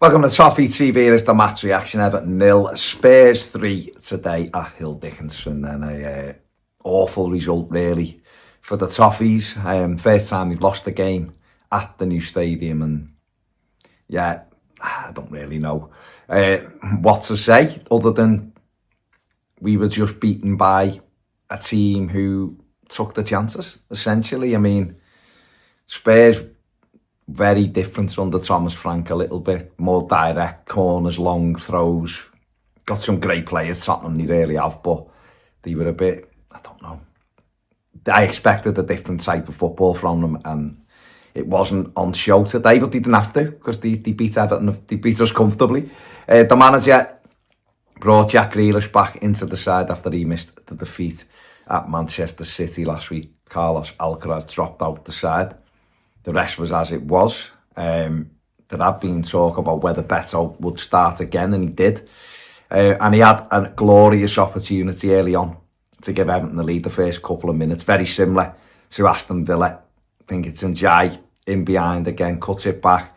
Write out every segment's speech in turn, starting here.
Welcome to Toffee TV. It's the match reaction. Everton 0, Spurs 3 today at Hill Dickinson, and a awful result really for the Toffees. First time they've lost the game at the new stadium, and yeah, I don't really know what to say other than we were just beaten by a team who took the chances, essentially. I mean, Spurs very different under Thomas Frank, a little bit more direct, corners, long throws. Got some great players, Tottenham, they really have, but they were a bit, I don't know. I expected a different type of football from them, and it wasn't on show today, but they didn't have to, because they beat Everton, they beat us comfortably. The manager brought Jack Grealish back into the side after he missed the defeat at Manchester City last week. Carlos Alcaraz dropped out the side. The rest was as it was. There had been talk about whether Beto would start again, and he did. And he had a glorious opportunity early on to give Everton the lead the first couple of minutes. Very similar to Aston Villa. I think it's Njai in behind again, cuts it back.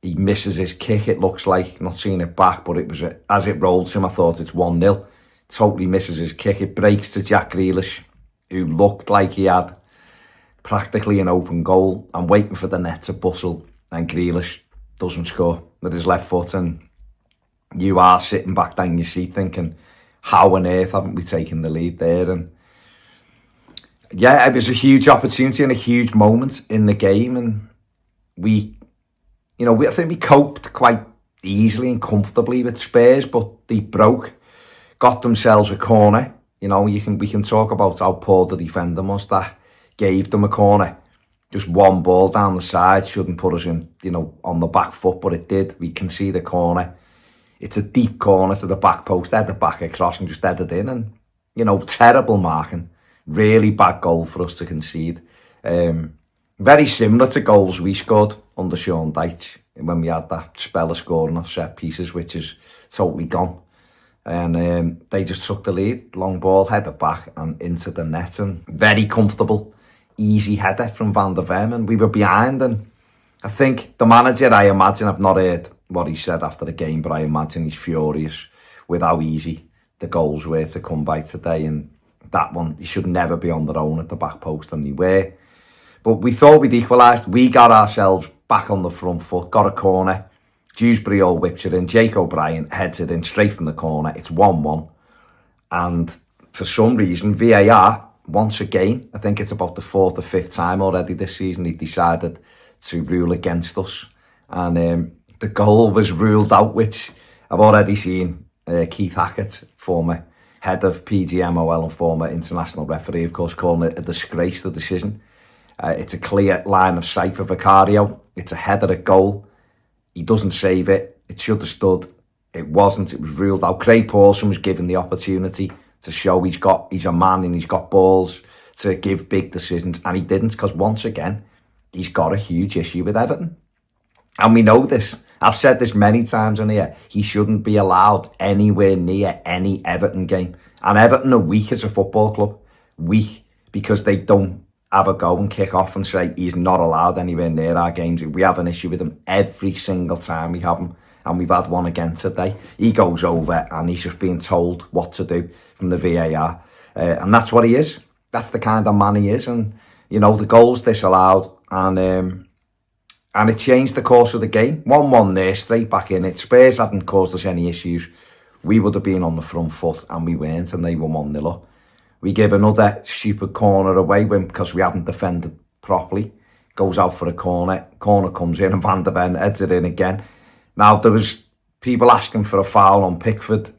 He misses his kick, it looks like. Not seeing it back, but it was as it rolled to him, I thought it's 1-0. Totally misses his kick. It breaks to Jack Grealish, who looked like he had practically an open goal and waiting for the net to bustle, and Grealish doesn't score with his left foot, and you are sitting back down your seat thinking, how on earth haven't we taken the lead there? And yeah, it was a huge opportunity and a huge moment in the game, and I think we coped quite easily and comfortably with Spurs, but they got themselves a corner. We can talk about how poor the defender was that gave them a corner. Just one ball down the side shouldn't put us in, on the back foot, but it did. We can see the corner. It's a deep corner to the back post, headed back across and just headed in. And, terrible marking. Really bad goal for us to concede. Very similar to goals we scored under Sean Dyche when we had that spell of scoring off set pieces, which is totally gone. And they just took the lead. Long ball, headed back and into the net, and very comfortable. Easy header from Van der Ven, and we were behind. And I think the manager, I imagine, I've not heard what he said after the game, but I imagine he's furious with how easy the goals were to come by today. And that one, he should never be on their own at the back post, and they were. But we thought we'd equalised. We got ourselves back on the front foot, got a corner. Dewsbury all whips it in. Jake O'Brien heads it in straight from the corner. It's 1-1. And for some reason, VAR, once again, I think it's about the 4th or 5th time already this season, they've decided to rule against us. And the goal was ruled out, which I've already seen Keith Hackett, former head of PGMOL and former international referee, of course, calling it a disgrace, the decision. It's a clear line of sight for Vicario. It's a header at goal. He doesn't save it. It should have stood. It wasn't. It was ruled out. Craig Pawson was given the opportunity to show he's a man and he's got balls to give big decisions, and he didn't, because once again, he's got a huge issue with Everton. And we know this. I've said this many times on here. He shouldn't be allowed anywhere near any Everton game. And Everton are weak as a football club. Weak because they don't have a go and kick off and say he's not allowed anywhere near our games. We have an issue with him every single time we have him, and we've had one again today. He goes over and he's just being told what to do from the VAR, and that's what he is. That's the kind of man he is. And the goal's disallowed, and it changed the course of the game. 1-1 there, straight back in it. Spurs hadn't caused us any issues. We would have been on the front foot, and we weren't, and they were 1-0 up. We give another stupid corner away because we haven't defended properly. Goes out for a corner. Corner comes in, and Van der Ven heads it in again. Now, there was people asking for a foul on Pickford.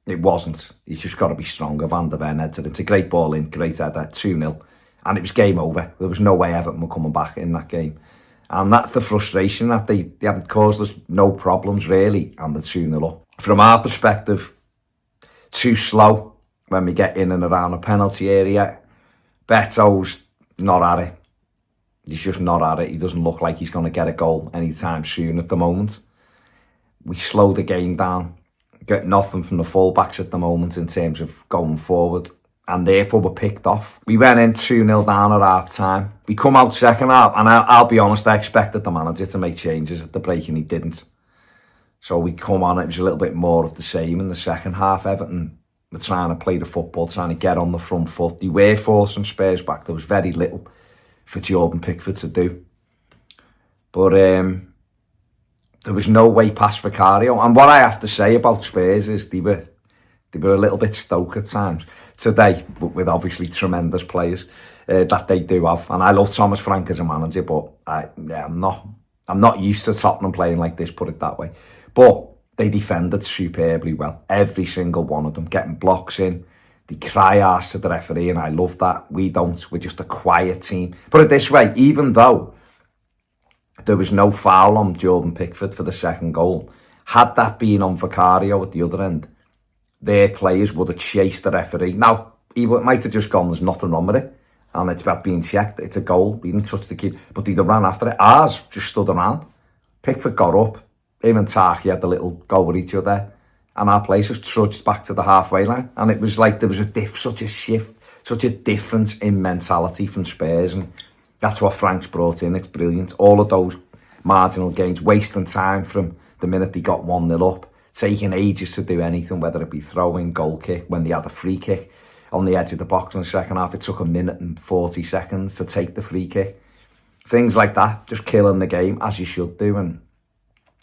It wasn't. He's just got to be stronger. Van der Ven heads it. It's a great ball in, great header, 2-0. And it was game over. There was no way Everton were coming back in that game. And that's the frustration, that they haven't caused us no problems, really, and the 2-0 up. From our perspective, too slow when we get in and around the penalty area. Beto's not at it. He's just not at it. He doesn't look like he's going to get a goal anytime soon at the moment. We slow the game down. Get nothing from the fullbacks at the moment in terms of going forward. And therefore we're picked off. We went in 2-0 down at half time. We come out second half, and I'll be honest, I expected the manager to make changes at the break, and he didn't. So we come on, it was a little bit more of the same in the second half. Everton were trying to play the football, trying to get on the front foot. They were forcing Spurs back. There was very little for Jordan Pickford to do. But there was no way past Vicario. And what I have to say about Spurs is they were a little bit Stoke at times today, but with obviously tremendous players that they do have. And I love Thomas Frank as a manager, but I'm not used to Tottenham playing like this, put it that way. But they defended superbly well. Every single one of them, getting blocks in. They cry arse to the referee, and I love that. We don't. We're just a quiet team. Put it this way, even though there was no foul on Jordan Pickford for the second goal, had that been on Vicario at the other end, their players would have chased the referee. Now, he might have just gone, there's nothing wrong with it, and it's about being checked. It's a goal. He didn't touch the keeper, but he'd have ran after it. Ours just stood around. Pickford got up. Him and Toffee had a little go at each other, and our players just trudged back to the halfway line. And it was like there was such a shift, such a difference in mentality from Spurs, and that's what Frank's brought in. It's brilliant. All of those marginal gains, wasting time from the minute they got 1-0 up, taking ages to do anything, whether it be throwing, goal kick, when they had a free kick on the edge of the box in the second half, it took 1 minute and 40 seconds to take the free kick. Things like that, just killing the game, as you should do, and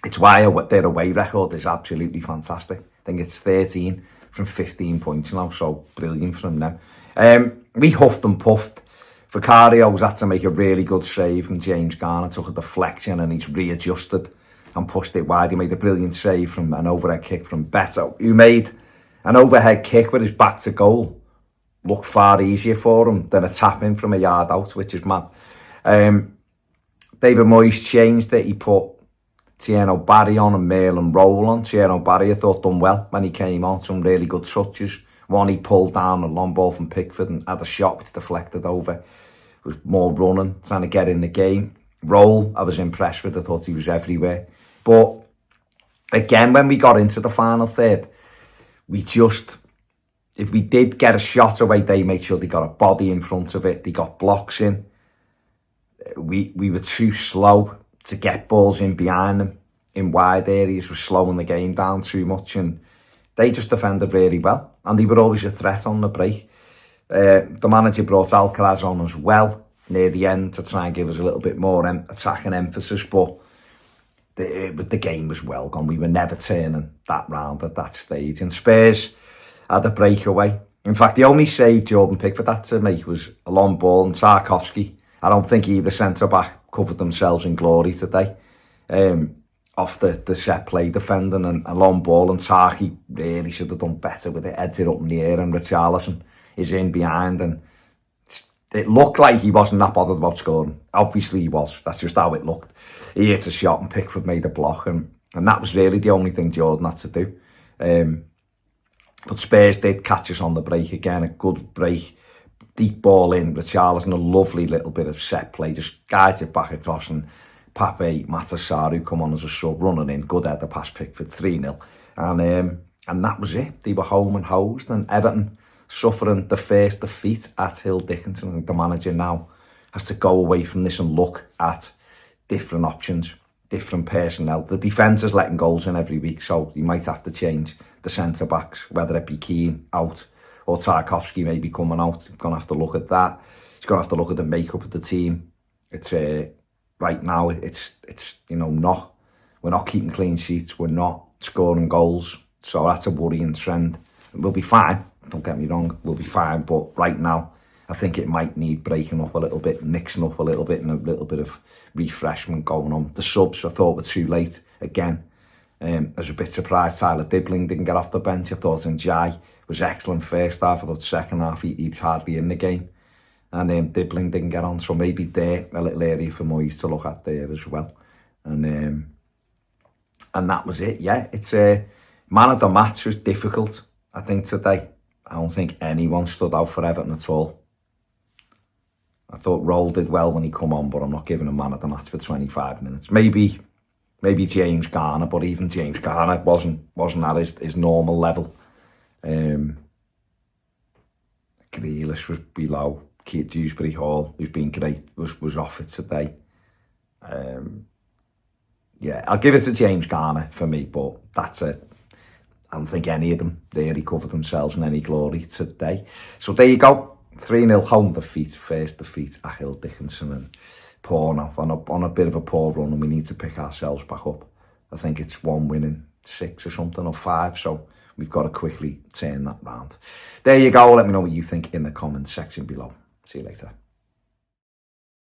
it's why their away record is absolutely fantastic. I think it's 13 from 15 points now, so brilliant from them. We huffed and puffed. Vicario's had to make a really good save, and James Garner took a deflection and he's readjusted and pushed it wide. He made a brilliant save from an overhead kick from Beto, who made an overhead kick with his back to goal look far easier for him than a tap in from a yard out, which is mad. David Moyes changed it. He put Tierno Barry on and Merlin Roll on. Tierno Barry, I thought, done well when he came on. Some really good touches. One he pulled down a long ball from Pickford and had a shot which deflected over. It was more running, trying to get in the game. Roll, I was impressed with. I thought he was everywhere. But again, when we got into the final third, if we did get a shot away, they made sure they got a body in front of it. They got blocks in. We were too slow to get balls in behind them in wide areas. We're slowing the game down too much, and they just defended really well, and they were always a threat on the break. The manager brought Alcaraz on as well near the end to try and give us a little bit more attacking emphasis, but the game was well gone. We were never turning that round at that stage, and Spurs had a breakaway. In fact, the only save Jordan Pickford had to make was a long ball, and Tarkowski, I don't think either centre-back covered themselves in glory today. Off the set play defending and a long ball, and Tarky really should have done better with it, heads it up in the air, and Richarlison is in behind, and it looked like he wasn't that bothered about scoring. Obviously he was, that's just how it looked. He hit a shot and Pickford made a block, and that was really the only thing Jordan had to do. But Spurs did catch us on the break again, a good break, deep ball in, Richarlison, a lovely little bit of set play, just guides it back across, and Pape Matasaru come on as a sub, running in, good header past Pickford, 3-0. And that was it. They were home and hosed, and Everton suffering the first defeat at Hill Dickinson. And the manager now has to go away from this and look at different options, different personnel. The defence is letting goals in every week, so he might have to change the centre-backs, whether it be Keane out or Tarkowski maybe coming out. He's going to have to look at that. He's going to have to look at the makeup of the team. It's right now, it's we're not keeping clean sheets, we're not scoring goals, so that's a worrying trend. We'll be fine, don't get me wrong, we'll be fine, but right now I think it might need breaking up a little bit, mixing up a little bit, and a little bit of refreshment going on. The subs I thought were too late again. I was a bit surprised Tyler Dibbling didn't get off the bench. I thought Njai was excellent first half. I thought second half he was hardly in the game, and Dibbling didn't get on, so maybe there a little area for Moyes to look at there as well. And that was it. Yeah, it's man of the match was difficult, I think, today. I don't think anyone stood out for Everton at all. I thought Roll did well when he come on, but I'm not giving him man of the match for 25 minutes. Maybe James Garner, but even James Garner wasn't at his normal level. Grealish was below. Dewsbury Hall, who's been great, was off it today. Yeah, I'll give it to James Garner for me, but that's it. I don't think any of them really covered themselves in any glory today. So there you go. 3-0 home defeat, first defeat at Hill Dickinson, and Porno on a bit of a poor run, and we need to pick ourselves back up. I think it's 1 win in 6 or something, or 5, so we've got to quickly turn that round. There you go. Let me know what you think in the comments section below. See you later.